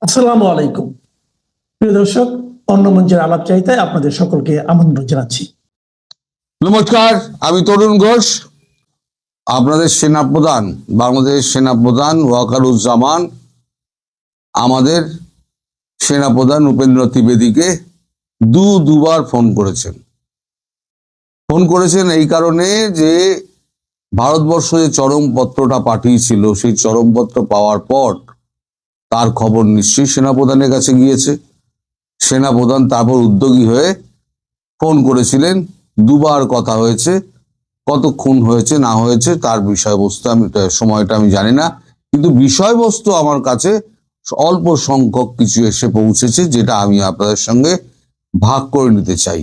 আসসালামু আলাইকুম। প্রিয় দর্শক, অন্য মঞ্চের আলাপ চাইতায় আপনাদের সকলকে আমন্ত্রণ জানাচ্ছি। নমস্কার, আমি তরুণ ঘোষ। আপনাদের সেনাপ্রধান, বাংলাদেশ সেনাপ্রধান ওয়াকারুজ্জামান আমাদের সেনাপ্রধান উপেন্দ্র ত্রিবেদীকে দুবার ফোন করেছেন এই কারণে যে ভারতবর্ষ যে চরমপত্রটা পাঠিয়েছিল, সেই চরমপত্র পাওয়ার পর তার খবর নিশ্চয়ই সেনাপ্রধানের কাছে গিয়েছে। সেনাপ্রধান তারপর উদ্যোগী হয়ে ফোন করেছিলেন, দুবার কথা হয়েছে। কতক্ষণ হয়েছে না হয়েছে তার বিষয়বস্তু সময়টা আমি জানি না, কিন্তু বিষয়বস্তু আমার কাছে অল্প সংখ্যক কিছু এসে পৌঁছেছে, যেটা আমি আপনাদের সঙ্গে ভাগ করে নিতে চাই।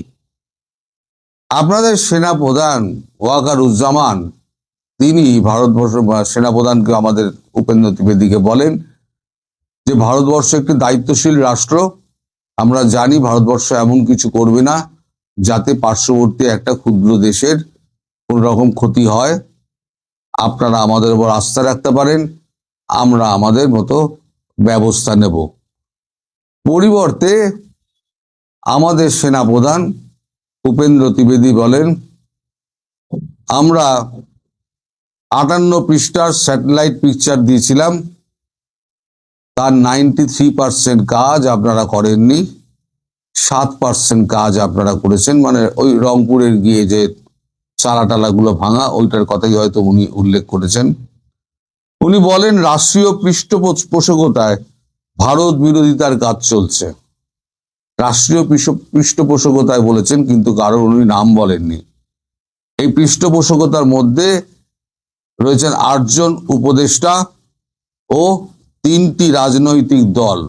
আপনাদের সেনাপ্রধান ওয়াকারুজ্জামান তিনি ভারতবর্ষ সেনাপ্রধানকে, আমাদের উপেন্দ্র ত্রিবেদীকে বলেন যে ভারতবর্ষ একটি দায়িত্বশীল রাষ্ট্র। আমরা জানি ভারতবর্ষ এমন কিছু করবে না যাতে পার্শ্ববর্তী একটা ক্ষুদ্র দেশের কোন রকম ক্ষতি হয়। আপনারা আমাদের উপর আস্থা রাখতে পারেন, আমরা আমাদের মতো ব্যবস্থা নেব। পরিবর্তে আমাদের সেনাপ্রধান উপেন্দ্র ত্রিবেদী বলেন, আমরা 58 পৃষ্ঠার স্যাটেলাইট পিকচার দিয়েছিলাম, তার 93% কাজ আপনারা করেননি, 7% কাজ আপনারা করেছেন। মানে ওই রংপুরের গিয়ে যে চালাটালাগুলো ভাঙা, ওইটার কথাই হয়তো উনি উল্লেখ করেছেন। উনি বলেন রাষ্ট্রীয় পৃষ্ঠপোষকতায় ভারত বিরোধিতার কাজ চলছে। রাষ্ট্রীয় পৃষ্ঠপোষকতায় বলেছেন, কিন্তু কারোর উনি নাম বলেননি। এই পৃষ্ঠপোষকতার মধ্যে রয়েছেন 8 জন উপদেষ্টা ও 3টি রাজনৈতিক দল।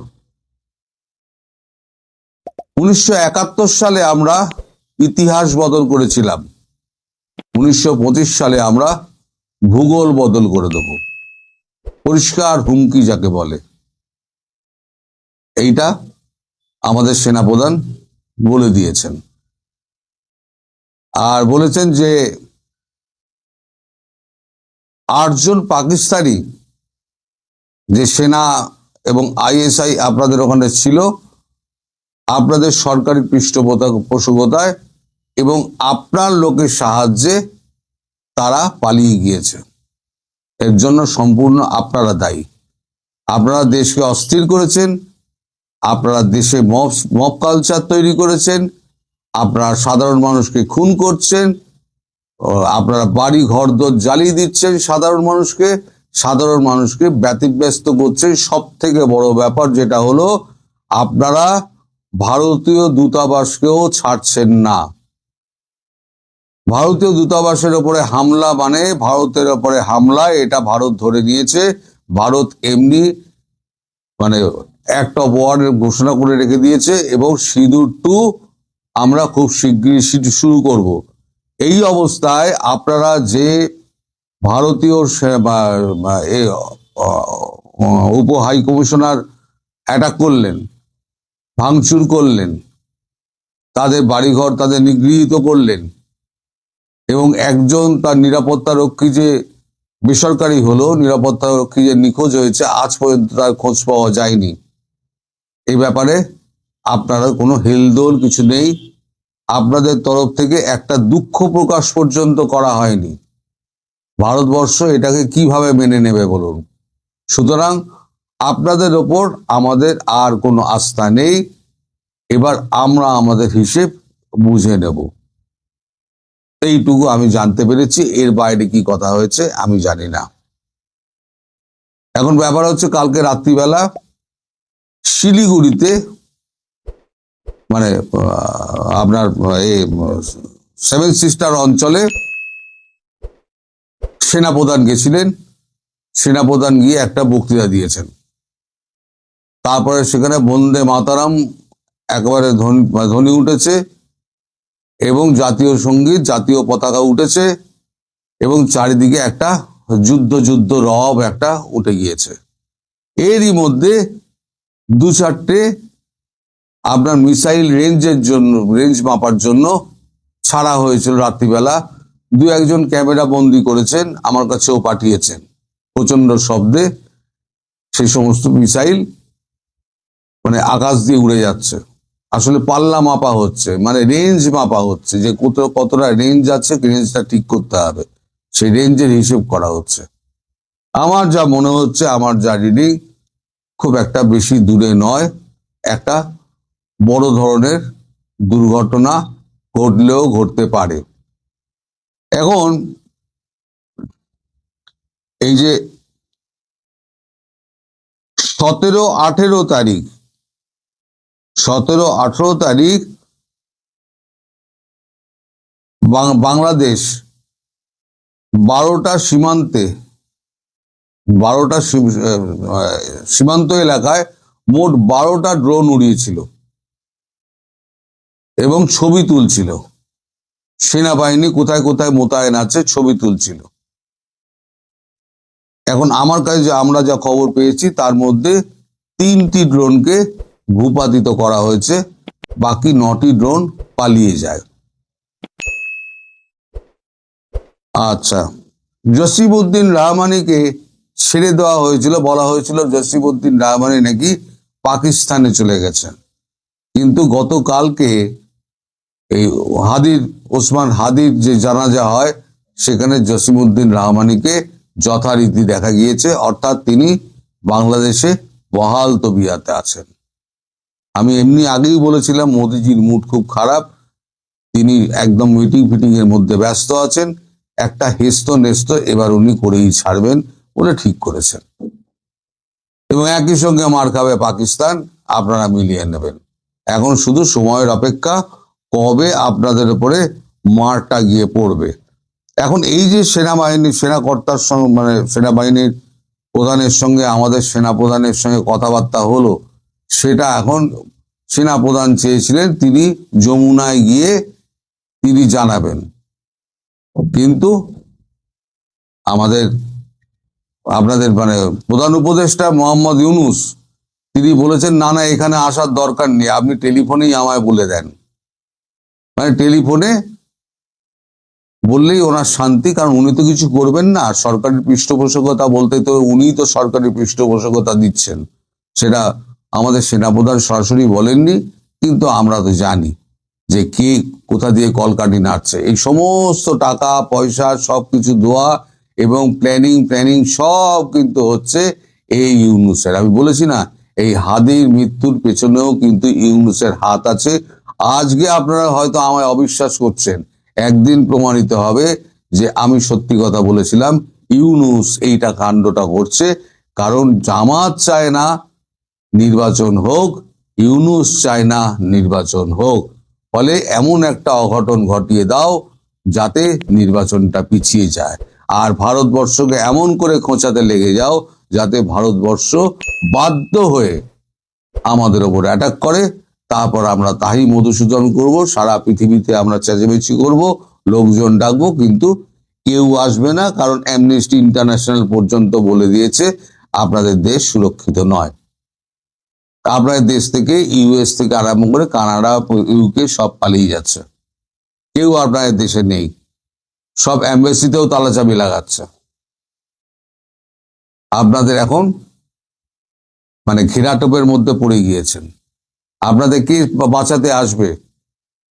1971 সালে আমরা ইতিহাস বদল করেছিলাম, 1925 সালে আমরা ভূগোল বদল করে দেব। পরিষ্কার হুমকি যাকে বলে, এইটা আমাদের সেনাপ্রধান বলে দিয়েছেন। আর বলেছেন যে 8 জন পাকিস্তানি যে সেনা এবং ISI আপনাদের ওখানে ছিল, আপনাদের সরকারি পৃষ্ঠপোষকতায় এবং আপনার লোকের সাহায্যে তারা পালিয়ে গিয়েছে। এর জন্য সম্পূর্ণ আপনারা দায়ী। আপনারা দেশকে অস্থির করেছেন, আপনারা দেশে মব কালচার তৈরি করেছেন, আপনারা সাধারণ মানুষকে খুন করছেন, আপনারা বাড়ি ঘর দর জ্বালিয়ে দিচ্ছেন, সাধারণ মানুষকে ব্যতিব্যস্ত করছেন। সব থেকে বড় ব্যাপার যেটা হলো, আপনারা ভারতীয় দূতাবাসকেও ছাড়ছেন না। ভারতীয় দূতাবাসের ওপরে হামলা মানে ভারতের ওপরে হামলা, এটা ভারত ধরে নিয়েছে। ভারত এমনি মানে অ্যাক্ট অফ ওয়ার ঘোষণা করে রেখে দিয়েছে, এবং সিঁদুর 2 আমরা খুব শীঘ্রই শুরু করব। এই অবস্থায় আপনারা যে ভারতীয় উপ হাই কমিশনার অ্যাটাক করলেন, ভাঙচুর করলেন, তাদের বাড়িঘর তাদের নিগৃহীত করলেন, এবং একজন তার নিরাপত্তা রক্ষী যে বেসরকারি হলো, নিরাপত্তা রক্ষী যে নিখোঁজ হয়েছে, আজ পর্যন্ত তার খোঁজ পাওয়া যায়নি। এই ব্যাপারে আপনারা কোনো হেলদোল কিছু নেই। আপনাদের তরফ থেকে একটা দুঃখ প্রকাশ পর্যন্ত করা হয়নি। ভারতবর্ষ এটাকে কিভাবে মেনে নেবে বলুন? সুতরাং আপনাদের ওপর আমাদের আর কোনো আস্থা নেই। এবার আমরা আমাদের হিসেব বুঝে নেব। এইটুকু আমি জানতে পেরেছি, এর বাইরে কি কথা হয়েছে আমি জানি না। এখন ব্যাপার হচ্ছে, কালকে রাত্রিবেলা শিলিগুড়িতে মানে আপনার সেভেন সিস্টার অঞ্চলে সেনাপ্রধান গেছিলেন। সেনাপ্রধান গিয়ে একটা বক্তৃতা দিয়েছেন। তারপরে সেখানে বন্দে মাতারাম একেবারে ধ্বনি উঠেছে, এবং জাতীয় সঙ্গীত, জাতীয় পতাকা উঠেছে, এবং চারিদিকে একটা যুদ্ধ রব একটা উঠে গিয়েছে। এরই মধ্যে 2-4টে আপনার মিসাইল রেঞ্জ মাপার জন্য ছাড়া হয়েছিল রাত্রিবেলা। 2-1জন ক্যামেরা বন্দি করেছেন, আমার কাছেও পাঠিয়েছেন। প্রচন্ড শব্দে সেই সমস্ত মিসাইল মানে আকাশ দিয়ে উড়ে যাচ্ছে। আসলে পাল্লা মাপা হচ্ছে, মানে রেঞ্জ মাপা হচ্ছে, যে কতটা রেঞ্জ আছে, রেঞ্জটা ঠিক করতে হবে, সেই রেঞ্জের হিসেব করা হচ্ছে। আমার যা মনে হচ্ছে, আমার যা রিডিং, খুব একটা বেশি দূরে নয়, একটা বড় ধরনের দুর্ঘটনা ঘটলেও ঘটতে পারে। এখন এই যে 17-18 তারিখ, 17-18 তারিখ বাংলাদেশ 12টা সীমান্ত এলাকায় মোট 12টা ড্রোন উড়িয়েছিল এবং ছবি তুলছিল। সেনাবাহিনী কোথায় কোথায় মোতায়েন আছে ছবি তুলছিল। এখন আমার কাছে আমরা যা খবর পেয়েছি, তার মধ্যে 3টি ড্রোনকে ভূপাতিত করা হয়েছে, বাকি 9টি ড্রোন পালিয়ে যায়। আচ্ছা, জসিম-উদ্দিন রহমানিকে ছেড়ে দেওয়া হয়েছিল, বলা হয়েছিল জসিম-উদ্দিন রহমানি নাকি পাকিস্তানে চলে গেছেন, কিন্তু গতকালকে এই ওসমান হাদির যে জানাজা হয়, সেখানে জসিম-উদ্দিন রহমানিকে যথারীতি দেখা গিয়েছে, অর্থাৎ তিনি বাংলাদেশে বহাল তবিয়াতে আছেন। আমি এমনি আগেই বলেছিলাম মোদিজির মুড খুব খারাপ, তিনি একদম মিটিং ফিটিং এর মধ্যে ব্যস্ত আছেন, একটা হেস্ত নেস্ত এবার উনি করেই ছাড়বেন বলে ঠিক করেছেন, এবং একই সঙ্গে মার খাবে পাকিস্তান, আপনারা মিলিয়ে নেবেন। এখন শুধু সময়ের অপেক্ষা, কবে আপনাদের উপরে মারটা গিয়ে পড়বে। এখন এই যে সেনাকর্তার সঙ্গে, মানে সেনাবাহিনীর প্রধানের সঙ্গে আমাদের সেনাপ্রধানের সঙ্গে কথাবার্তা হলো, সেটা এখন সেনাপ্রধান চেয়েছিলেন তিনি যমুনায় গিয়ে তিনি জানাবেন, কিন্তু আপনাদের মানে প্রধান উপদেষ্টা মোহাম্মদ ইউনূস তিনি বলেছেন না না, এখানে আসার দরকার নেই, আপনি টেলিফোনেই আমায় বলে দেন। মানে টেলিফোনে বললেই ওনার শান্তি, কারণ উনি তো কিছু করবেন না, সরকারের পৃষ্ঠপোষকতা বলতে তো উনি তো সরকারের পৃষ্ঠপোষকতা দিচ্ছেন, সেটা আমাদের সেনাপ্রধান সরাসরি বলেননি, কিন্তু আমরা তো জানি যে কে কোথা দিয়ে কলকাঠি নাড়ছে। এই সমস্ত টাকা পয়সা সবকিছু দেওয়া এবং প্ল্যানিং সব কিন্তু হচ্ছে এই ইউনূসের। আমি বলেছি না, এই হাদির মৃত্যুর পেছনেও কিন্তু ইউনূসের হাত আছে। আজকে আপনারা হয়তো আমায় অবিশ্বাস করছেন, একদিন প্রমাণিত হবে যে আমি সত্যি কথা বলেছিলাম, ইউনূস এইটা কাণ্ডটা করছে। কারণ জামাত চায় না নির্বাচন হোক, ইউনূস চায় না নির্বাচন হোক, ফলে এমন একটা অঘটন ঘটিয়ে দাও যাতে নির্বাচনটা পিছিয়ে যায়, আর ভারতবর্ষকে এমন করে খোঁচাতে লেগে যাও যাতে ভারতবর্ষ বাধ্য হয়ে আমাদের ওপর অ্যাটাক করে। তারপর আমরা তাই মধুসূদন করব, সারা পৃথিবীতে আমরা চেঁচামেচি করব, লোকজন ডাকবো, কিন্তু কেউ আসবে না, কারণ অ্যামনেস্টি ইন্টারন্যাশনাল পর্যন্ত বলে দিয়েছে আপনাদের দেশ সুরক্ষিত নয়। আপনাদের দেশ থেকে ইউএস থেকে আরম্ভ করে কানাডা, ইউকে সব পালিয়ে যাচ্ছে, কেউ আপনাদের দেশে নেই, সব এম্বাসিতেও তালাচাবি লাগাচ্ছে। আপনাদের এখন মানে ঘেরাটোপের মধ্যে পড়ে গিয়েছেন। আপনাদের কে বাঁচাতে আসবে?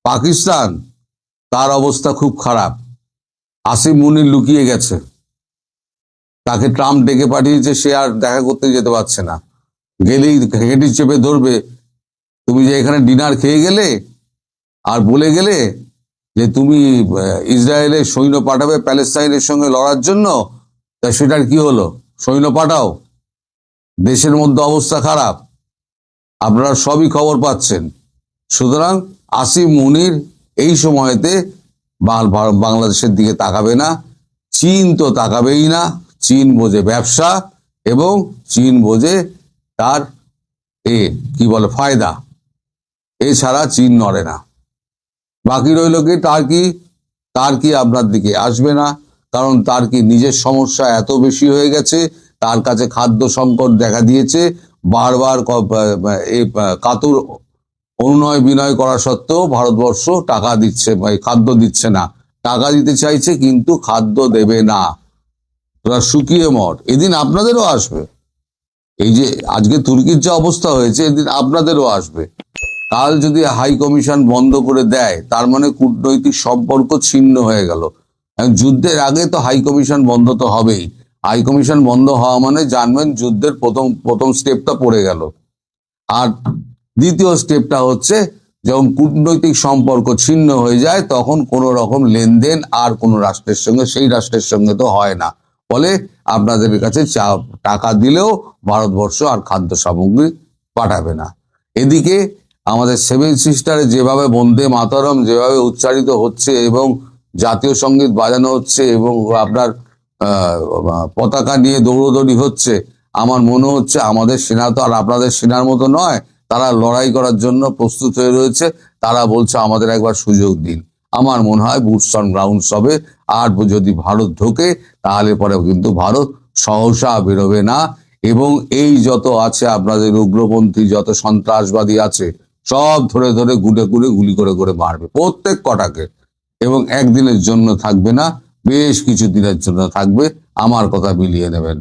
পাকিস্তান, তার অবস্থা খুব খারাপ। আসিম মুনির লুকিয়ে গেছে, তাকে ট্রাম্প ডেকে পাঠিয়েছে, সে আর দেখা করতে যেতে পারছে না, গেলেই ঘেঁটি চেপে ধরবে। তুমি যে এখানে ডিনার খেয়ে গেলে আর বলে গেলে যে তুমি ইসরায়েলে সৈন্য পাঠাবে প্যালেস্তাইনের সঙ্গে লড়ার জন্য, তা সেটার কি হলো? সৈন্য পাঠাও, দেশের মধ্যে অবস্থা খারাপ, আপনারা সবই খবর পাচ্ছেন। সুতরাং আসিম মুনির এই সময়তে বাংলাদেশের দিকে তাকাবে না, চীন তো তাকাবেই না, চীন বোঝে ব্যবসা এবং চীন বোঝে তার কি বলে ফায়দা, এছাড়া চীন নড়ে না। বাকি রইল কি তার কি আপনার দিকে আসবে না, কারণ তার কি নিজের সমস্যা এত বেশি হয়ে গেছে, তার কাছে খাদ্য সংকট দেখা দিয়েছে, বারবার কাতর অনুনয় বিনয় করা সত্ত্বেও ভারতবর্ষ টাকা দিচ্ছে, খাদ্য দিচ্ছে না। টাকা দিতে চাইছে কিন্তু খাদ্য দেবে না, তোরা শুকিয়ে মর, এদিন আপনাদেরও আসবে। এই যে আজকে তুর্কির যে অবস্থা হয়েছে, এদিন আপনাদেরও আসবে। কাল যদি হাই কমিশন বন্ধ করে দেয়, তার মানে কূটনৈতিক সম্পর্ক ছিন্ন হয়ে গেল। যুদ্ধের আগে তো হাই কমিশন বন্ধ তো হবেই। হাই কমিশন বন্ধ হওয়া মানে জানবেন যুদ্ধের প্রথম স্টেপটা পড়ে গেল। আর দ্বিতীয় স্টেপটা হচ্ছে, যখন কূটনৈতিক সম্পর্ক ছিন্ন হয়ে যায়, তখন কোনো রকম লেনদেন আর কোনো রাষ্ট্রের সঙ্গে, সেই রাষ্ট্রের সঙ্গে তো হয় না। ফলে আপনাদের কাছে টাকা দিলেও ভারতবর্ষ আর খাদ্য সামগ্রী পাঠাবে না। এদিকে আমাদের সেভেন সিস্টারে যেভাবে বন্দে মাতরম যেভাবে উচ্চারিত হচ্ছে এবং জাতীয় সঙ্গীত বাজানো হচ্ছে এবং আপনার পতাকা নিয়ে দৌড়দৌড়ি হচ্ছে, আমার মনে হচ্ছে আমাদের সেনা তো আর আপনাদের সেনার মতো নয়। তারা লড়াই করার জন্য প্রস্তুত হয়ে রয়েছে। তারা বলছে আমাদের একবার সুযোগ দিন। আমার মনে হয় বুটস অন গ্রাউন্ডস হবে। আর যদি ভারত ঢোকে, তাহলে পরে কিন্তু ভারত সহসা বেরোবে না। এবং এই যত আছে আপনাদের উগ্রপন্থী, যত সন্ত্রাসবাদী আছে, সব ধরে ধরে গুলি করে মারবে প্রত্যেক কটাকে। এবং একদিনের জন্য থাকবে না, বেশ কিছু দিনের জন্য থাকবে। আমার কথা মিলিয়ে নেবেন।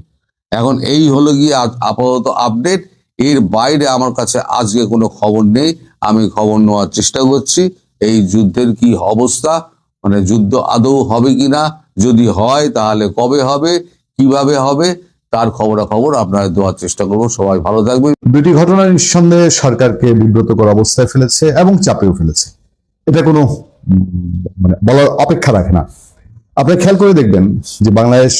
এখন এই হলো গিয়ে আপাতত আপডেট। এর বাইরে আমার কাছে আজকে কোনো খবর নেই। আমি খবর নেওয়ার চেষ্টা করছি এই যুদ্ধের কি অবস্থা, মানে যুদ্ধ আদৌ হবে কিনা, যদি হয় তাহলে কবে হবে, কিভাবে হবে, তার খবরাখবর আপনারা দেওয়ার চেষ্টা করবো। সবাই ভালো থাকবেন। দুটি ঘটনা নিঃসন্দেহে সরকারকে বিব্রতকর অবস্থায় ফেলেছে এবং চাপেও ফেলেছে। এটা কোনো মানে বলার অপেক্ষা রাখে না। আপনি খেয়াল করে দেখবেন যে বাংলাদেশ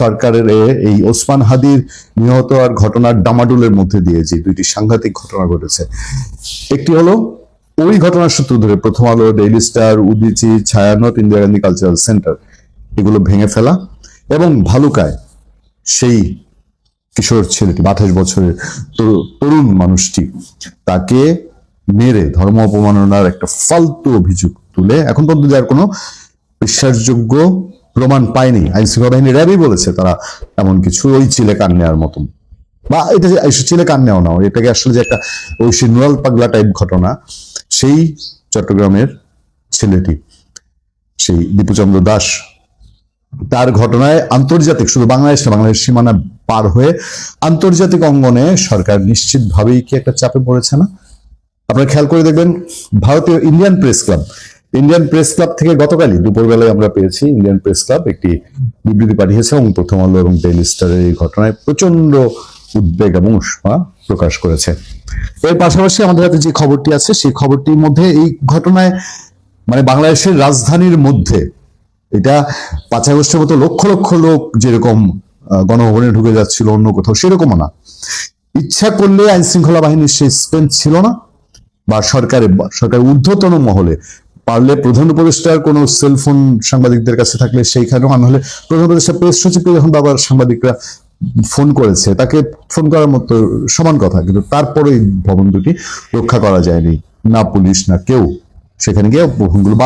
সরকারের এই ওসমান হাদির নিহত আর ঘটনার ডামাডোলের মধ্যে দিয়ে যে দুইটি সাংঘাতিক ঘটনা ঘটেছে, একটি হলো ওই ঘটনার সূত্র ধরে প্রথম আলো, daily star, Udichi, Chhayanaut, Indira Gandhi cultural centre এগুলো ভেঙে ফেলা এবং ভালুকায় সেই কিশোর ছেলেটি 28 বছরের তরুণ মানুষটি, তাকে মেরে ধর্ম অপমাননার একটা ফালতু অভিযোগ তুলে এখন পর্যন্ত যার কোনো বিশ্বাসযোগ্য প্রমাণ পায়নি। আইন শৃঙ্খলা বাহিনী র্যাবই বলেছে তারা এমন কিছু ওই চিলে কান নেওয়ার মতন, বা এটা চিলে কান নেওয়া না, এটাকে আসলে যে একটা ওই নুরাল পাগলা টাইপ ঘটনা, সেই চট্টগ্রামের ছেলেটি, সেই দীপুচন্দ্র দাস, তার ঘটনায় আন্তর্জাতিক, শুধু বাংলাদেশ না, বাংলাদেশ সীমানা পার হয়ে আন্তর্জাতিক অঙ্গনে সরকার নিশ্চিতভাবেই কি একটা চাপে পড়েছে না? আপনারা খেয়াল করে দেখবেন ভারতীয় ইন্ডিয়ান প্রেস ক্লাব থেকে গতকালই দুপুরবেলায় আমরা পেয়েছি, ইন্ডিয়ান প্রেস ক্লাব একটি বিবৃতি পাঠিয়েছে এবং প্রথম আলো এবং ডেইলি স্টারের এই ঘটনায় প্রচন্ড উদ্বেগ এবং উষ্মা প্রকাশ করেছে। এর পাশাপাশি আমাদের হাতে যে খবরটি আছে সেই খবরটির মধ্যে এই ঘটনায় মানে বাংলাদেশের রাজধানীর মধ্যে, এটা 5 আগস্টের মতো লক্ষ লক্ষ লোক যেরকম গণভবনে ঢুকে যাচ্ছিল অন্য কোথাও, সেরকমও না। ইচ্ছা করলে আইন শৃঙ্খলা বাহিনীর সেই স্ট্রেংথ ছিল না, বা সরকারের ঊর্ধ্বতন মহলে পারলে প্রধান উপদেষ্টার কোনো সেলফোন সাংবাদিকদের কাছে থাকলে সেইখানেও, আর নাহলে প্রধান উপদেষ্টা প্রেস সচিবকে যখন বাবার সাংবাদিকরা ফোন করেছে, তাকে ফোন করার মতো সমান কথা, কিন্তু তারপরে ভবন দুটি রক্ষা করা যায়নি, না পুলিশ না কেউ সেখানে গিয়ে ভবনগুলো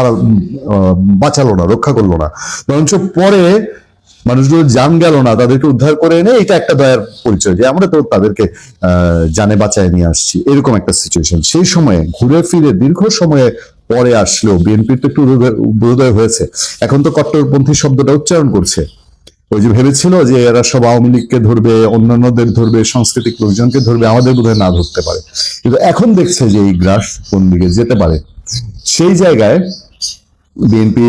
বাঁচালো না, রক্ষা করলো না, বরঞ্চ পরে মানুষগুলো জান গেল না, তাদেরকে উদ্ধার করে এনে এটা একটা দয়ার পরিচয় যে আমরা তো তাদেরকে জানে বাঁচায় নিয়ে আসছি, এরকম একটা সিচুয়েশন। সেই সময়ে ঘুরে ফিরে দীর্ঘ সময়ে পরে আসলেও বিএনপির তো একটু বোধোদয় হয়েছে। এখন তো কট্টরপন্থী শব্দটা উচ্চারণ করছে। ওই যে ভেবেছিল যে এরা সব আওয়ামী লীগকে ধরবে, অন্যান্যদের ধরবে, সাংস্কৃতিক লোকজনকে ধরবে, আমাদের বোধহয় না ধরতে পারে, কিন্তু এখন দেখছে যে এই গ্রাস কোন দিকে যেতে পারে। সেই জায়গায় বিএনপি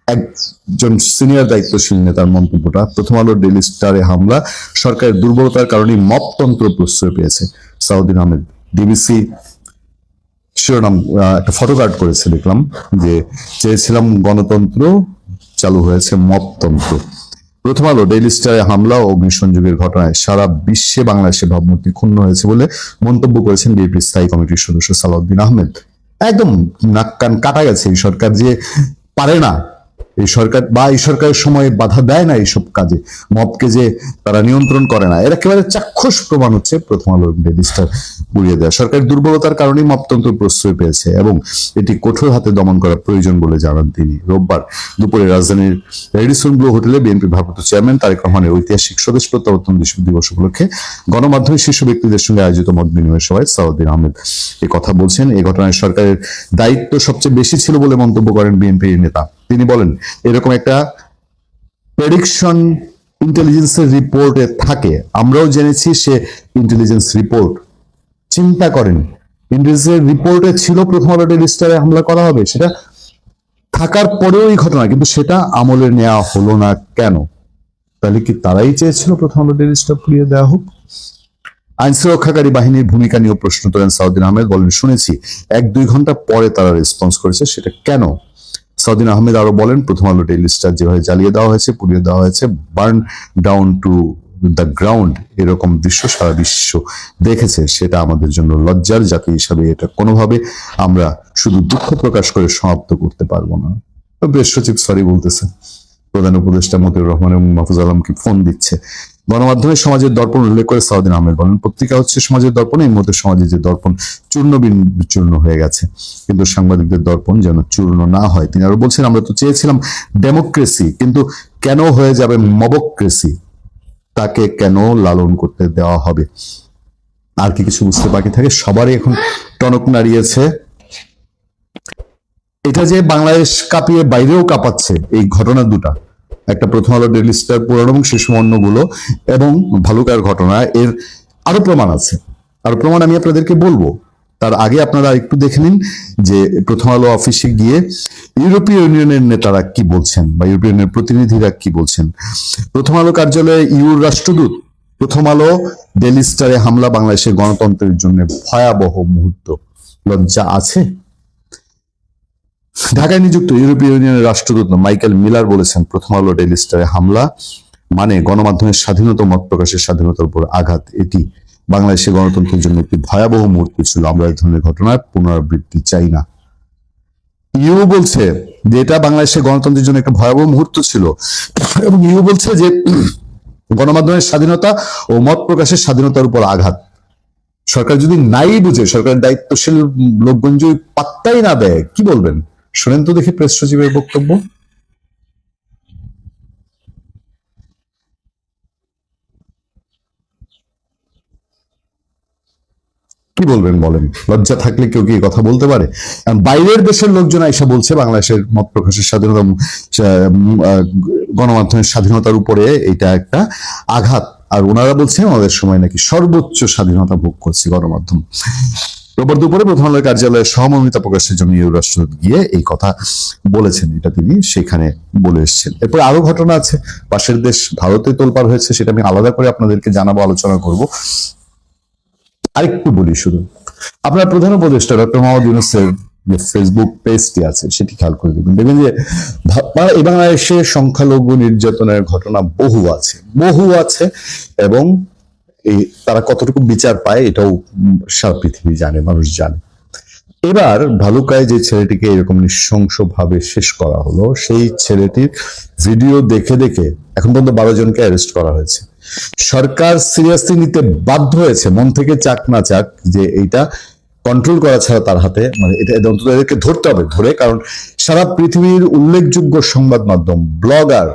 একজন সিনিয়র দায়িত্বশীল নেতার মন্তব্যটা, প্রথম আলো ডেইলি স্টারে হামলা সরকারের দুর্বলতার কারণে মপতন্ত্র প্রশ্রয় পেয়েছে। সাউদ্দিন আহমেদ ডিবিসি শিরোনাম একটা ফটোকার্ড করেছে, দেখলাম যে চেয়েছিলাম গণতন্ত্র, চালু হয়েছে মপতন্ত্র। প্রথম আলো ডেইলি স্টারে হামলা ও অগ্নিসংযোগের ঘটনায় সারা বিশ্বে বাংলাদেশের ভাবমূর্তি ক্ষুণ্ণ হয়েছে বলে মন্তব্য করেছেন বিএনপি স্থায়ী কমিটির সদস্য সালাউদ্দিন আহমেদ। একদম নাক কান কাটা গেছে। এই সরকার যে পারে না, এই সরকার বা এই সরকারের সময় বাধা দেয় না এইসব কাজে, মবকে যে তারা নিয়ন্ত্রণ করে না, এর একেবারে চাক্ষুষ প্রমাণ হচ্ছে প্রথম আলো ডেইলি স্টার উড়িয়ে দেয়। সরকারের দুর্বলতার কারণেই মপতন্ত্র প্রশ্রয় পেয়েছে এবং এটি কঠোর হাতে দমন করা প্রয়োজন বলে জানান তিনি। রোববার দুপুরে রাজধানীর রেডিসন ব্লু হোটেলে বিএনপি ভারপ্রাপ্ত চেয়ারম্যান তারেক রহমানের ঐতিহাসিক স্বদেশ প্রত্যাবর্তন দিবস উপলক্ষে গণমাধ্যমের শীর্ষ ব্যক্তিদের সঙ্গে আয়োজিত মত বিনিময় সভায় সালাউদ্দিন আহমেদ এই কথা বলছেন। এই ঘটনায় সরকারের দায়িত্ব সবচেয়ে বেশি ছিল বলে মন্তব্য করেন বিএনপি নেতা। তিনি বলেন, এরকম একটা প্রেডিকশন ইন্টেলিজেন্সের রিপোর্টে থাকে, আমরাও জেনেছি সে ইন্টেলিজেন্স রিপোর্ট। চিন্তা করেন, ইন্টেলিজেন্স রিপোর্টে ছিল প্রথম আলো ডেইলি স্টারে হামলা করা হবে, সেটা থাকার পরেও এই ঘটনা, কিন্তু সেটা আমলে নেওয়া হলো না কেন? তাহলে কি তারাই চেয়েছিল প্রথম আলো ডেইলি স্টার পুড়িয়ে দেওয়া হোক? আইন সুরক্ষাকারী বাহিনীর ভূমিকা নিয়েও প্রশ্ন তোলেন সাউদ্দিন আহমেদ, বলেন শুনেছি 1-2 ঘন্টা পরে তারা রেসপন্স করেছে, সেটা কেন? সাউদ্দিন আহমেদ আরো বলেন, প্রথম আলো ডেইলি স্টার যেভাবে জ্বালিয়ে দেওয়া হয়েছে, পুড়িয়ে দেওয়া হয়েছে, burn down to the ground, এরকম দৃশ্য সারা বিশ্ব দেখেছে, সেটা আমাদের জন্য লজ্জার জাতি হিসাবে এটা কোনোভাবে আমরা শুধু দুঃখ প্রকাশ করে সমাপ্ত করতে পারবো না। প্রেস সচিব সরি বলতেছে, প্রধান উপদেষ্টা মতিউর রহমান এবং মাহফুজ আলমকে ফোন দিচ্ছে। গণমাধ্যমে সমাজের দর্পণ উল্লেখ করে সাউদ্দিন আহমেদ বলেন, পত্রিকা হচ্ছে সমাজের দর্পণ, এই মুহূর্তে সমাজের যে দর্পণ চূর্ণ বিচূর্ণ হয়ে গেছে, কিন্তু সাংবাদিকদের দর্পণ যেন চূর্ণ না হয়। তিনি আরো বলছেন, আমরা তো চেয়েছিলাম ডেমোক্রেসি, কিন্তু কেন হয়ে যাবে মবক্রেসি? তাকে কেন লালন করতে দেওয়া হবে? আর কি কিছু বুঝতে বাকি থাকে? সবারই এখন টনক নাড়িয়েছে। এটা যে বাংলাদেশ কাঁপিয়ে বাইরেও কাঁপাচ্ছে এই ঘটনা দুটা, একটা প্রথম আলো ডেইলি স্টার পুরানো এবং শেষ অন্যগুলো, এবং ভালুকার ঘটনা, এর আরো প্রমাণ আছে। আরো প্রমাণ আমি আপনাদেরকে বলবো, তার আগে আপনারা একটু দেখে নিন যে প্রথম আলো অফিসে গিয়ে ইউরোপীয় ইউনিয়নের নেতারা কি বলছেন বা ইউরোপীয় ইউনিয়নের প্রতিনিধিরা কি বলছেন। প্রথম আলো কার্যালয়ে ইউর রাষ্ট্রদূত, প্রথম আলো ডেইলি স্টারে হামলা বাংলাদেশের গণতন্ত্রের জন্য ভয়াবহ মুহূর্ত, লজ্জা আছে? ঢাকায় নিযুক্ত ইউরোপীয় ইউনিয়নের রাষ্ট্রদূত মাইকেল মিলার বলেছেন, প্রথম আলো ডেইলি স্টারে হামলা মানে গণমাধ্যমের স্বাধীনতা, মত প্রকাশের স্বাধীনতার উপর আঘাত। এটি বাংলাদেশের গণতন্ত্রের জন্য একটি ভয়াবহ মুহূর্ত ছিল, আমরা এই ধরনের ঘটনার পুনরাবৃত্তি চাই না। ইউ বলছে যে এটা বাংলাদেশের গণতন্ত্রের জন্য একটা ভয়াবহ মুহূর্ত ছিল, এবং ইউ বলছে যে গণমাধ্যমের স্বাধীনতা ও মত প্রকাশের স্বাধীনতার উপর আঘাত। সরকার যদি নাই বুঝে, সরকারের দায়িত্বশীল লোকজন যদি পাত্তাই না দেয়, কি বলবেন? শোনেন তো দেখি প্রেস সচিবের বক্তব্য। কি বলবেন বলেন? লজ্জা থাকলে কেউ কি কথা বলতে পারে? কারণ বাইরের দেশের লোকজন এসে বলছে বাংলাদেশের মত প্রকাশের স্বাধীনতা, গণমাধ্যমের স্বাধীনতার উপরে এটা একটা আঘাত, আর ওনারা বলছেন আমাদের সময় নাকি সর্বোচ্চ স্বাধীনতা ভোগ করছে গণমাধ্যম। রোববার দুপুরে প্রথম আলোর কার্যালয়ে সহমর্মিতা প্রকাশের জন্য ইউ রাষ্ট্রদূত গিয়ে এই কথা বলেছেন, এটা তিনি সেখানে বলে এসেছেন। এরপর আরো ঘটনা আছে, পাশের দেশ ভারতে তোলপাড় হয়েছে, সেটা আমি আলাদা করে আপনাদেরকে জানাবো, আলোচনা করব। আরেকটু বলি শুধু, আপনার প্রধান উপদেষ্টা ডক্টর মোহাম্মদ ইউনূসের যে ফেসবুক পেজটি আছে সেটি খেয়াল করে দেখবেন, দেখবেন যে এই বাংলাদেশে সংখ্যালঘু নির্যাতনের ঘটনা বহু আছে, এবং এই তারা কতটুকু বিচার পায় এটাও সারা পৃথিবী জানে, মানুষ জানে। এবার ভালুকায় যে ছেলেটিকে এরকম নৃশংসভাবে শেষ করা হলো, সেই ছেলেটির ভিডিও দেখে দেখে এখন পর্যন্ত 12 জনকে অ্যারেস্ট করা হয়েছে। সরকার সিরিয়াসলি নিতে বাধ্য হয়েছে, মন থেকে চাক না চাক, যে এইটা কন্ট্রোল করা ছাড়া তার হাতে, মানে এটা অন্তত এদেরকে ধরতে হবে, ধরে, কারণ সারা পৃথিবীর উল্লেখযোগ্য সংবাদ মাধ্যম, ব্লগার,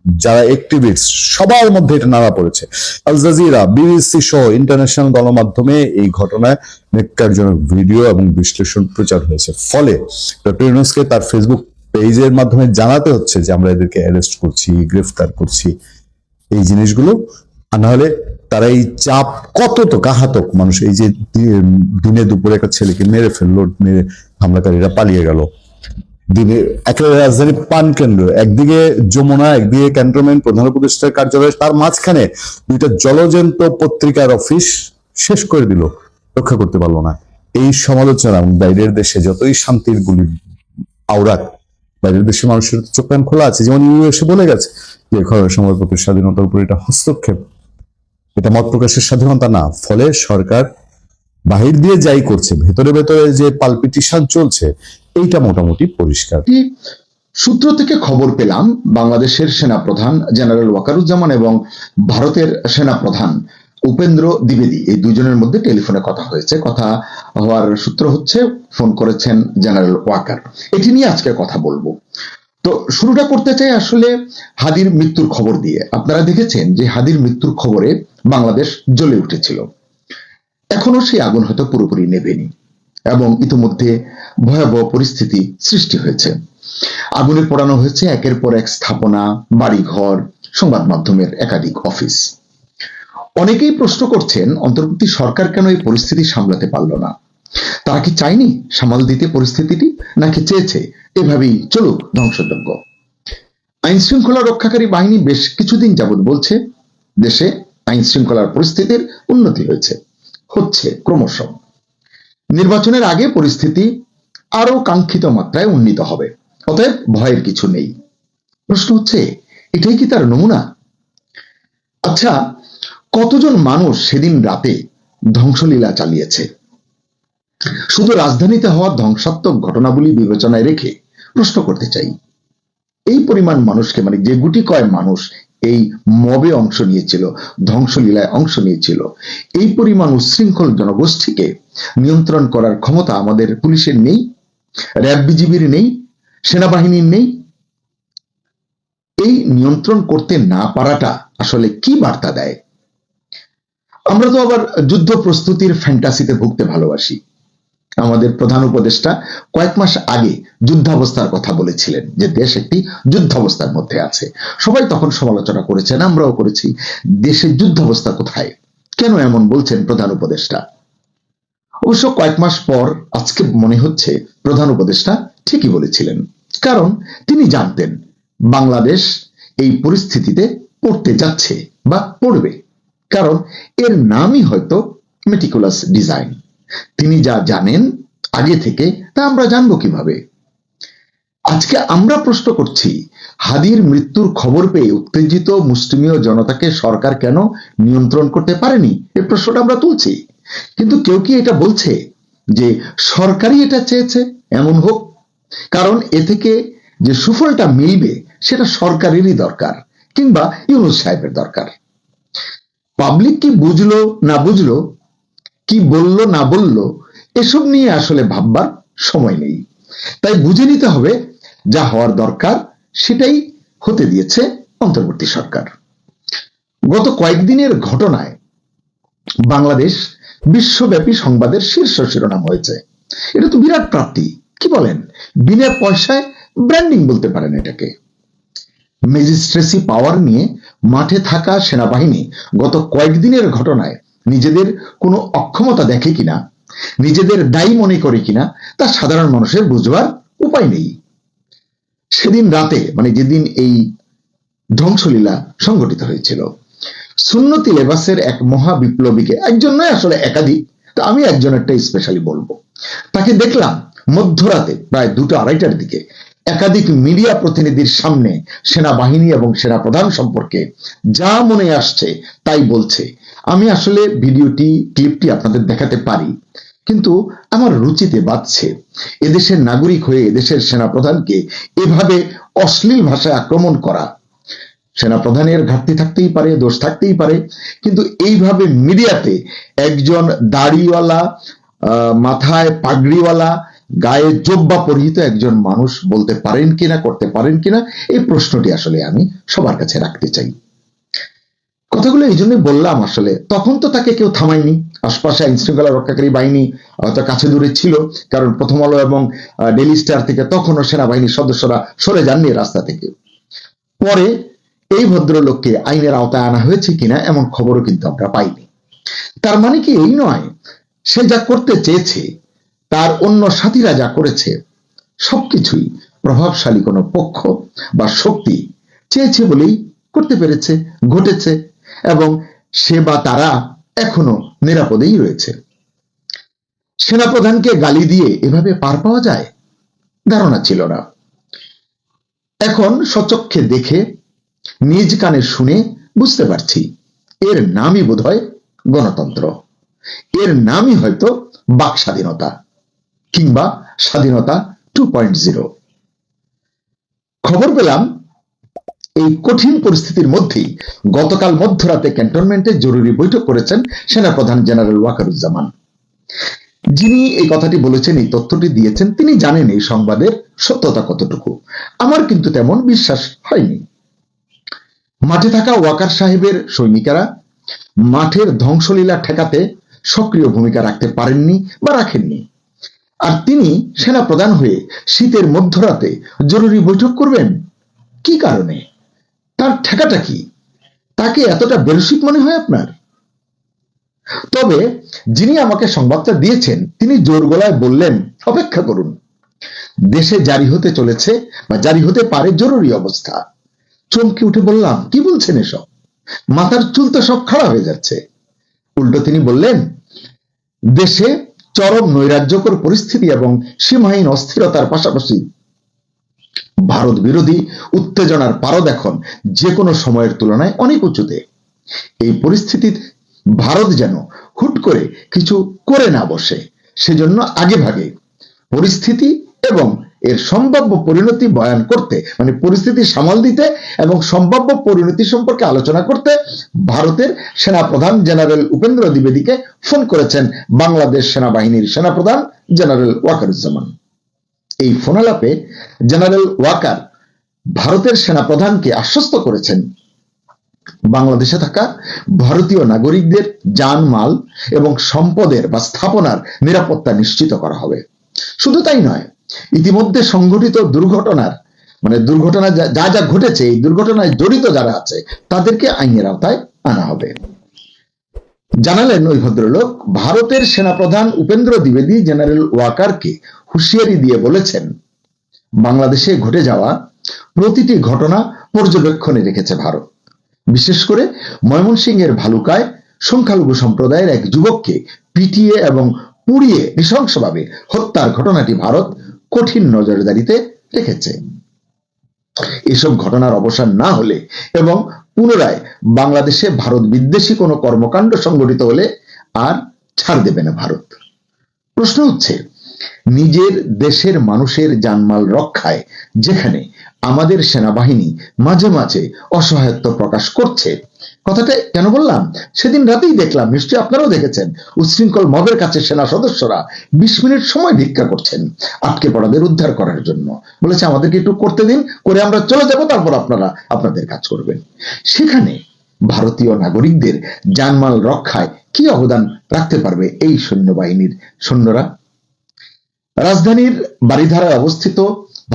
যারা অ্যাক্টিভিস্ট, সবার মধ্যে এটা নাড়া পড়েছে। আল জাজিরা, বিবিসি সহ ইন্টারন্যাশনাল গণমাধ্যমে এই ঘটনায় ন্যাক্কারজনক ভিডিও এবং বিশ্লেষণ প্রচার হয়েছে। ফলে ডক্টর ইউনূসকে তার ফেসবুক পেজের মাধ্যমে জানাতে হচ্ছে যে আমরা এদেরকে অ্যারেস্ট করছি, গ্রেফতার করছি, এই জিনিসগুলো। আর নাহলে তারা এই চাপ কত তো কাহাতক মানুষ, এই যে দিনে দুপুরে একটা ছেলেকে মেরে ফেললো, মেরে হামলাকারীরা পালিয়ে গেল, দিনে একেবারে রাজধানী পান কেন্দ্র, একদিকে যমুনা, একদিকে ক্যান্টনমেন্ট, প্রধান উপদেষ্টার কার্যালয়, তার মাঝখানে দুইটা জলজন্ত পত্রিকার অফিস শেষ করে দিল, রক্ষা করতে পারলো না। এই সমালোচনা বাইরের দেশে যতই শান্তির গুলি আওড়াক, বাইরের দেশের মানুষের চোখ কান খোলা আছে, যেমন ইউএসএ বলে গেছে যে সংবাদপত্রের স্বাধীনতার উপর এটা হস্তক্ষেপ, এটা মত প্রকাশের স্বাধীনতা না। ফলে সরকার বাহির দিয়ে যাই করছে, ভেতরে ভেতরে যে পালপিটিশন চলছে, এইটা মোটামুটি পরিষ্কার। সূত্র থেকে খবর পেলাম, বাংলাদেশের সেনাপ্রধান জেনারেল ওয়াকারুজ্জামান এবং ভারতের সেনাপ্রধান উপেন্দ্র দ্বিবেদী, এই দুজনের মধ্যে টেলিফোনে কথা হয়েছে। কথা হওয়ার সূত্র হচ্ছে ফোন করেছেন জেনারেল ওয়াকার। এটি নিয়ে আজকে কথা বলবো। তো শুরুটা করতে চাই আসলে হাদির মৃত্যুর খবর দিয়ে। আপনারা দেখেছেন যে হাদির মৃত্যুর খবরে বাংলাদেশ জ্বলে উঠেছিল, এখনো সেই আগুন হয়তো পুরোপুরি নেভেনি, এবং ইতিমধ্যে ভয়াবহ পরিস্থিতি সৃষ্টি হয়েছে। আগুনে পোড়ানো হয়েছে একের পর এক স্থাপনা, বাড়িঘর, সংবাদ মাধ্যমের একাধিক অফিস। অনেকেই প্রশ্ন করছেন অন্তর্বর্তী সরকার কেন এই পরিস্থিতি সামলাতে পারল না। তারা কি চায়নি সামাল দিতে পরিস্থিতিটি, নাকি চেয়েছে এভাবেই চলুক ধ্বংসযজ্ঞ? আইন শৃঙ্খলা রক্ষাকারী বাহিনী বেশ কিছুদিন যাবৎ বলছে দেশে আইন শৃঙ্খলার পরিস্থিতির উন্নতি হচ্ছে ক্রমশ। নির্বাচনের আগে পরিস্থিতি আরো কাঙ্ক্ষিত মাত্রায় উন্নীত হবে, অতএব ভয়ের কিছু নেই। প্রশ্ন হচ্ছে, এটাই কি তার নমুনা? আচ্ছা, কতজন মানুষ সেদিন রাতে ধ্বংসলীলা চালিয়েছে? শুধু রাজধানীতে হওয়া ধ্বংসাত্মক ঘটনাবলী বিবেচনায় রেখে প্রশ্ন করতে চাই, এই পরিমাণ মানুষকে, মানে যে গুটি কয় মানুষ এই মবে অংশ নিয়েছিল, ধ্বংসলীলায় অংশ নিয়েছিল, এই পরিমাণ উচ্ছৃঙ্খল জনগোষ্ঠীকে নিয়ন্ত্রণ করার ক্ষমতা আমাদের পুলিশের নেই, র্যাব বিজিবির নেই, সেনাবাহিনীর নেই। এই নিয়ন্ত্রণ করতে না পারাটা আসলে কি বার্তা দেয়? আমরা তো আবার যুদ্ধ প্রস্তুতির ফ্যান্টাসিতে ভুগতে ভালোবাসি। আমাদের প্রধান উপদেষ্টা কয়েক মাস আগে যুদ্ধাবস্থার কথা বলেছিলেন, যে দেশ একটি যুদ্ধাবস্থার মধ্যে আছে। সবাই তখন সমালোচনা করেছেন, আমরাও করেছি, দেশের যুদ্ধাবস্থা কোথায়, কেন এমন বলছেন প্রধান উপদেষ্টা? অবশ্য কয়েক মাস পর আজকে মনে হচ্ছে প্রধান উপদেষ্টা ঠিকই বলেছিলেন, কারণ তিনি জানতেন বাংলাদেশ এই পরিস্থিতিতে পড়তে যাচ্ছে বা পড়বে, কারণ এর নামই হয়তো মেটিকুলাস ডিজাইন। তিনি যা জানেন আগে থেকে, তা আমরা জানবো কিভাবে? আজকে আমরা প্রশ্ন করছি, হাদির মৃত্যুর খবর পেয়ে উত্তেজিত মুসলিমীয় জনতাকে সরকার কেন নিয়ন্ত্রণ করতে পারেনি, এই প্রশ্নটা আমরা তুলছি। কিন্তু কেউ কি এটা বলছে যে সরকারই এটা চেয়েছে এমন হোক? কারণ এ থেকে যে সুফলটা মিলবে সেটা সরকারেরই দরকার, কিংবা ইউনূস সাহেবের দরকার। পাবলিক কি বুঝলো না বুঝলো, কি বললো না বললো, এসব নিয়ে আসলে ভাববার সময় নেই। তাই বুঝে নিতে হবে, যা হওয়ার দরকার সেটাই হতে দিয়েছে অন্তর্বর্তী সরকার। গত কয়েকদিনের ঘটনায় বাংলাদেশ বিশ্বব্যাপী সংবাদের শীর্ষ শিরোনাম হয়েছে। এটা তো বিরাট প্রাপ্তি, কি বলেন? বিনা পয়সায় ব্র্যান্ডিং বলতে পারেন এটাকে। ম্যাজিস্ট্রেসি পাওয়ার নিয়ে মাঠে থাকা সেনাবাহিনী গত কয়েকদিনের ঘটনায় নিজেদের কোনো অক্ষমতা দেখে কিনা, নিজেদের দায়ী মনে করে কিনা, তা সাধারণ মানুষের বুঝবার উপায় নেই। সেদিন রাতে, মানে যেদিন এই ধ্বংসলীলা সংঘটিত হয়েছিল, সুন্নতি লেবাসের এক মহা বিপ্লবীকে, একজন নয় আসলে একাধিক, তো আমি একজনেরটা স্পেশালি বলবো, তাকে দেখলাম মধ্যরাতে প্রায় 2টা-2:30টার দিকে একাধিক মিডিয়া প্রতিনিধির সামনে সেনাবাহিনী এবং সেনাপ্রধান সম্পর্কে যা মনে আসছে তাই বলছে। আমি আসলে ক্লিপটি আপনাদের দেখাতে পারি, কিন্তু আমার রুচিতে বাজছে। এদেশের নাগরিক হয়ে এদেশের সেনাপ্রধানকে এভাবে অশ্লীল ভাষায় আক্রমণ করা, সেনাপ্রধানের ঘাটতি থাকতেই পারে, দোষ থাকতেই পারে, কিন্তু এইভাবে মিডিয়াতে একজন দাড়িওয়ালা, মাথায় পাগড়িওয়ালা, গায়ে জোব্বা পরিহিত একজন মানুষ বলতে পারেন কিনা, করতে পারেন কিনা, এই প্রশ্নটি আসলে আমি সবার কাছে রাখতে চাই। কথাগুলো এই জন্যই বললাম, আসলে তখন তো তাকে কেউ থামায়নি। আশপাশে আইন শৃঙ্খলা রক্ষাকারী বাহিনী হয়তো কাছে দূরে ছিল, কারণ প্রথম আলো এবং ডেইলি স্টার থেকে তখনও সেনাবাহিনীর সদস্যরা সরে যাননি রাস্তা থেকে। পরে এই ভদ্রলোককে আইনের আওতায় আনা হয়েছে কিনা এমন খবরও কিন্তু আমরা পাইনি। তার মানে কি এই নয়, সে যা করতে চেয়েছে, তার অন্য সাথীরা যা করেছে, সবকিছুই প্রভাবশালী কোনো পক্ষ বা শক্তি চেয়েছে বলেই করতে পেরেছে, ঘটেছে, এবং সে বা তারা এখনো নিরাপদেই রয়েছে। সেনাপ্রধানকে গালি দিয়ে এভাবে পার পাওয়া যায়, ধারণা ছিল না। এখন সচক্ষে দেখে, নিজ কানে শুনে বুঝতে পারছি, এর নামই বোধহয় গণতন্ত্র, এর নামই হয়তো বাক স্বাধীনতা, কিংবা স্বাধীনতা 2.0। খবর পেলাম এই কঠিন পরিস্থিতির মধ্যেই গতকাল মধ্যরাতে ক্যান্টনমেন্টে জরুরি বৈঠক করেছেন সেনাপ্রধান জেনারেল ওয়াকারুজ্জামান। যিনি এই কথাটি বলেছেন, এই তথ্যটি দিয়েছেন, তিনি জানেন এই সংবাদের সত্যতা কতটুকু। আমার কিন্তু তেমন বিশ্বাস হয়নি। মাঠে থাকা ওয়াকার সাহেবের সৈনিকেরা মাঠের ধ্বংসলীলা ঠেকাতে সক্রিয় ভূমিকা রাখতে পারেননি বা রাখেননি, আর তিনি সেনাপ্রধান হয়ে শীতের মধ্যরাতে জরুরি বৈঠক করবেন কি কারণে? তার ঠেকাটা কি? তাকে এতটা বেরসিক মনে হয় আপনার? তবে যিনি আমাকে সংবাদটা দিয়েছেন তিনি জোর গলায় বললেন, অপেক্ষা করুন, দেশে জারি হতে চলেছে বা জারি হতে পারে জরুরি অবস্থা। চমকে উঠে বললাম, কি বলছেন এসব? মাথার চুল তো সব খাড়া হয়ে যাচ্ছে। উল্টো তিনি বললেন, দেশে চরম নৈরাজ্যকর পরিস্থিতি এবং সীমাহীন অস্থিরতার পাশাপাশি ভারত বিরোধী উত্তেজনার পারদ এখন যে কোনো সময়ের তুলনায় অনেক উঁচুতে। এই পরিস্থিতির ভারত যেন হুট করে কিছু করে না বসে, সেজন্য আগে ভাগে পরিস্থিতি এবং এর সম্ভাব্য পরিণতি বয়ান করতে, মানে পরিস্থিতি সামাল দিতে এবং সম্ভাব্য পরিণতি সম্পর্কে আলোচনা করতে ভারতের সেনাপ্রধান জেনারেল উপেন্দ্র দ্বিবেদীকে ফোন করেছেন বাংলাদেশ সেনাবাহিনীর সেনাপ্রধান জেনারেল ওয়াকারুজ্জামান। এই ফোনালাপে জেনারেল ওয়াকার ভারতের সেনাপ্রধানকে আশ্বস্ত করেছেন বাংলাদেশে থাকা ভারতীয় নাগরিকদের জানমাল এবং সম্পদের বা স্থাপনার নিরাপত্তা নিশ্চিত করা হবে। শুধু তাই নয়, ইতিমধ্যে সংঘটিত দুর্ঘটনা যা যা ঘটেছে, এই দুর্ঘটনায় জড়িত যারা আছে তাদেরকে আইনের আওতায় আনা হবে। জানালেন ওই ভদ্রলোক, ভারতের সেনাপ্রধান উপেন্দ্র দ্বিবেদী জেনারেল ওয়াকারকে হুঁশিয়ারি দিয়ে বলেছেন, বাংলাদেশে ঘটে যাওয়া প্রতিটি ঘটনা পর্যবেক্ষণে রেখেছে ভারত। বিশেষ করে ময়মনসিংহের ভালুকায় সংখ্যালঘু সম্প্রদায়ের এক যুবককে পিটিয়ে এবং পুড়িয়ে নৃশংসভাবে হত্যার ঘটনাটি ভারত কঠিন নজরদারিতে রেখেছে। এসব ঘটনার অবসান না হলে এবং পুনরায় বাংলাদেশে ভারত বিদ্বেষী কোনো কর্মকাণ্ড সংঘটিত হলে আর ছাড় দেবে না ভারত। প্রশ্ন হচ্ছে, নিজের দেশের মানুষের জানমাল রক্ষায় যেখানে আমাদের সেনাবাহিনী মাঝে মাঝে অসহায়ত্ব প্রকাশ করছে, কথাটা কেন বললাম? সেদিন রাতেই দেখলাম, নিশ্চয়ই আপনারাও দেখেছেন, উচ্ছৃঙ্খল মবের কাছে সেনা সদস্যরা 20 মিনিট সময় ভিক্ষা করছেন আটকে পড়াদের উদ্ধার করার জন্য। বলেছে, আমাদেরকে একটু করতে দিন, করে আমরা চলে যাব, তারপর আপনারা আপনাদের কাজ করবেন। সেখানে ভারতীয় নাগরিকদের জানমাল রক্ষায় কি অবদান রাখতে পারবে এই সৈন্যবাহিনীর সৈন্যরা? রাজধানীর বারিধারায় অবস্থিত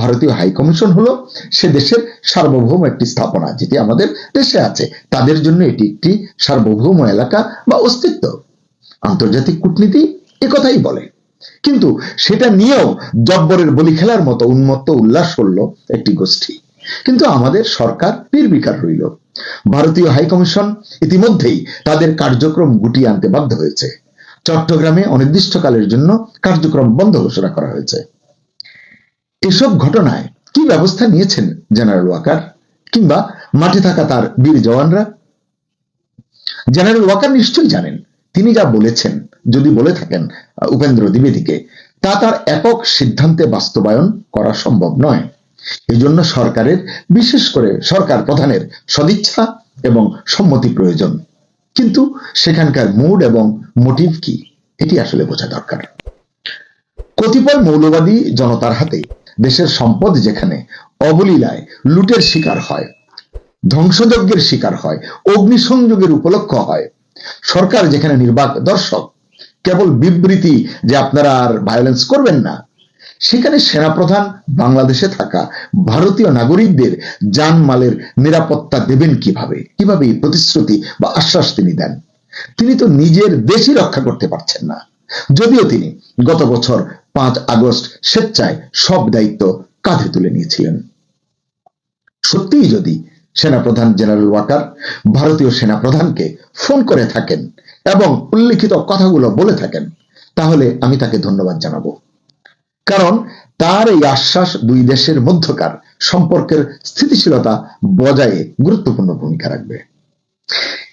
ভারতীয় হাই কমিশন হলো সে দেশের সার্বভৌম একটি স্থাপনা, যেটি আমাদের দেশে আছে। তাদের জন্য এটি একটি সার্বভৌম এলাকা বা অস্তিত্ব। আন্তর্জাতিক কূটনীতি একথাই বলে, কিন্তু সেটা নিয়েও জব্বরের বলি খেলার মতো উন্মত্ত উল্লাস করলো একটি গোষ্ঠী। কিন্তু আমাদের সরকার নির্বিকার রইল। ভারতীয় হাই কমিশন ইতিমধ্যেই তাদের কার্যক্রম গুটিয়ে আনতে বাধ্য হয়েছে। চট্টগ্রামে অনির্দিষ্টকালের জন্য কার্যক্রম বন্ধ ঘোষণা করা হয়েছে। এসব ঘটনায় কি ব্যবস্থা নিয়েছেন জেনারেল ওয়াকার কিংবা মাঠে থাকা তার বীর জওয়ানরা? জেনারেল ওয়াকার নিশ্চয়ই জানেন, তিনি যা বলেছেন, যদি বলে থাকেন উপেন্দ্র দ্বিবেদীকে, তা তার একক সিদ্ধান্তে বাস্তবায়ন করা সম্ভব নয়। এই জন্য সরকারের, বিশেষ করে সরকার প্রধানের সদিচ্ছা এবং সম্মতি প্রয়োজন। কিন্তু সেখানকার মুড এবং মোটিভ কি, এটি আসলে বোঝা দরকার। কতিপয় মৌলবাদী জনতার হাতে দেশের সম্পদ যেখানে অবলীলায় লুটের শিকার হয়, ধ্বংসযজ্ঞের শিকার হয়, অগ্নিসংযোগের উপলক্ষ হয়, সরকার যেখানে নির্বাক দর্শক, কেবল বিবৃতি যে আপনারা আর ভায়োলেন্স করবেন না, সেখানে সেনাপ্রধান বাংলাদেশে থাকা ভারতীয় নাগরিকদের জানমালের নিরাপত্তা দেবেন কিভাবে? কিভাবে এই প্রতিশ্রুতি বা আশ্বাস তিনি দেন? তিনি তো নিজের দেশই রক্ষা করতে পারছেন না, যদিও তিনি গত বছর 5 আগস্ট স্বেচ্ছায় সব দায়িত্ব কাঁধে তুলে নিয়েছিলেন। সত্যিই যদি সেনাপ্রধান জেনারেল ওয়াকার ভারতীয় সেনাপ্রধানকে ফোন করে থাকেন এবং উল্লিখিত কথাগুলো বলে থাকেন, তাহলে আমি তাকে ধন্যবাদ জানাবো। কারণ তার এই আশ্বাস দুই দেশের মধ্যকার সম্পর্কের স্থিতিশীলতা বজায়ে গুরুত্বপূর্ণ ভূমিকা রাখবে।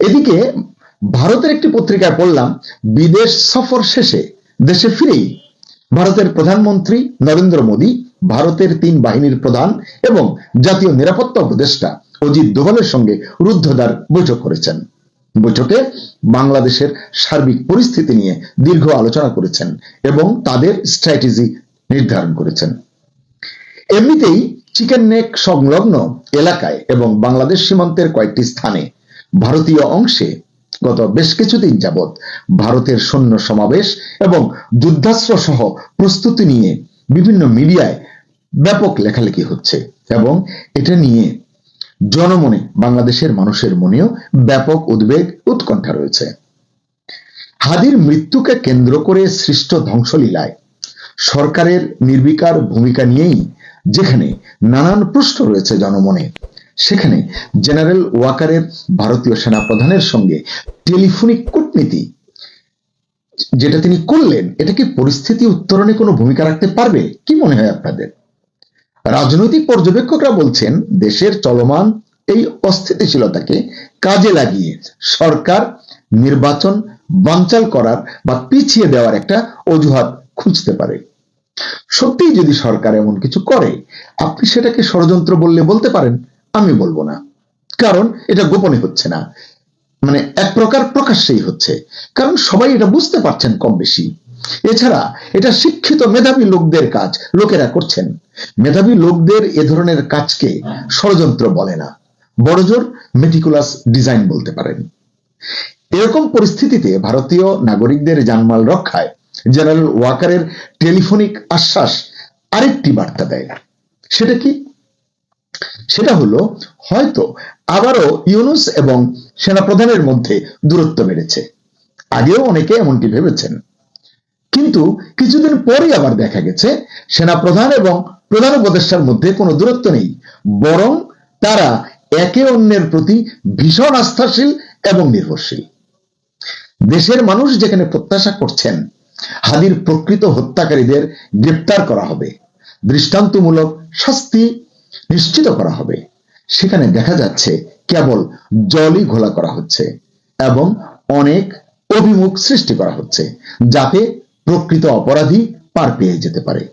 এদিকে ভারতের একটি পত্রিকায় পড়লাম, বিদেশ সফর শেষে দেশে ফিরেই ভারতের প্রধানমন্ত্রী নরেন্দ্র মোদী ভারতের 3 বাহিনীর প্রধান এবং জাতীয় নিরাপত্তা উপদেষ্টা অজিত দোভালের সঙ্গে রুদ্ধদ্বার বৈঠক করেছেন। বৈঠকে বাংলাদেশের সার্বিক পরিস্থিতি নিয়ে দীর্ঘ আলোচনা করেছেন এবং তাদের স্ট্র্যাটেজি নির্ধারণ করেছেন। এমনিতেই চিকেন নেক সংলগ্ন এলাকায় এবং বাংলাদেশ সীমান্তের কয়েকটি স্থানে ভারতীয় অংশে গত বেশ কিছুদিন যাবৎ ভারতের সৈন্য সমাবেশ এবং যুদ্ধাস্ত্র সহ প্রস্তুতি নিয়ে বিভিন্ন মিডিয়ায় ব্যাপক লেখালেখি হচ্ছে এবং এটা নিয়ে জনমনে, বাংলাদেশের মানুষের মনেও ব্যাপক উদ্বেগ উৎকণ্ঠা রয়েছে। হাদির মৃত্যুকে কেন্দ্র করে সৃষ্ট ধ্বংসলীলায় সরকারের নির্বিকার ভূমিকা নিয়েই যেখানে নানান প্রশ্ন রয়েছে জনমনে, সেখানে জেনারেল ওয়াকারের ভারতীয় সেনাপ্রধানের সঙ্গে টেলিফোনিক কূটনীতি যেটা তিনি করলেন, এটা কি পরিস্থিতি উত্তরণে কোনো ভূমিকা রাখতে পারবে? কি মনে হয় আপনাদের? রাজনৈতিক পর্যবেক্ষকরা বলছেন দেশের চলমান এই অস্থিতিশীলতাকে কাজে লাগিয়ে সরকার নির্বাচন বানচাল করার বা পিছিয়ে দেওয়ার একটা অজুহাত খুঁজতে পারে। সত্যিই যদি সরকার এমন কিছু করে, আপনি সেটাকে ষড়যন্ত্র বললে বলতে পারেন, আমি বলবো না, কারণ এটা গোপনে হচ্ছে না, মানে এক প্রকার প্রকাশ্যেই হচ্ছে, কারণ সবাই এটা বুঝতে পারছেন কম বেশি। এছাড়া এটা শিক্ষিত মেধাবী লোকদের কাজ, লোকেরা করছেন। মেধাবী লোকদের এ ধরনের কাজকে ষড়যন্ত্র বলে না, বড়জোর মেটিকুলাস ডিজাইন বলতে পারেন। এরকম পরিস্থিতিতে ভারতীয় নাগরিকদের জানমাল রক্ষায় জেনারেল ওয়াকারের টেলিফোনিক আশ্বাস আরেকটি বার্তা দেয়। সেটা কি? সেটা হলো হয়তো আবারও ইউনূস এবং সেনাপ্রধানের মধ্যে দূরত্ব বেড়েছে। আগেও অনেকে এমনটি ভেবেছেন, কিন্তু কিছুদিন পরে আবার দেখা গেছে সেনাপ্রধান এবং প্রধান উপদেষ্টার মধ্যে কোনো দূরত্ব নেই, বরং তারা একে অন্যের প্রতি ভীষণ আস্থাশীল এবং নির্ভরশীল। দেশের মানুষ যেখানে প্রত্যাশা করছেন হাদির প্রকৃত হত্যাকারীদের গ্রেপ্তার করা হবে, দৃষ্টান্তমূলক শাস্তি নিশ্চিত করা হবে, সেখানে দেখা যাচ্ছে কেবল জলই ঘোলা করা হচ্ছে এবং অনেক অভিমুখ সৃষ্টি করা হচ্ছে, যাতে প্রকৃত অপরাধী পার পেয়ে যেতে পারে।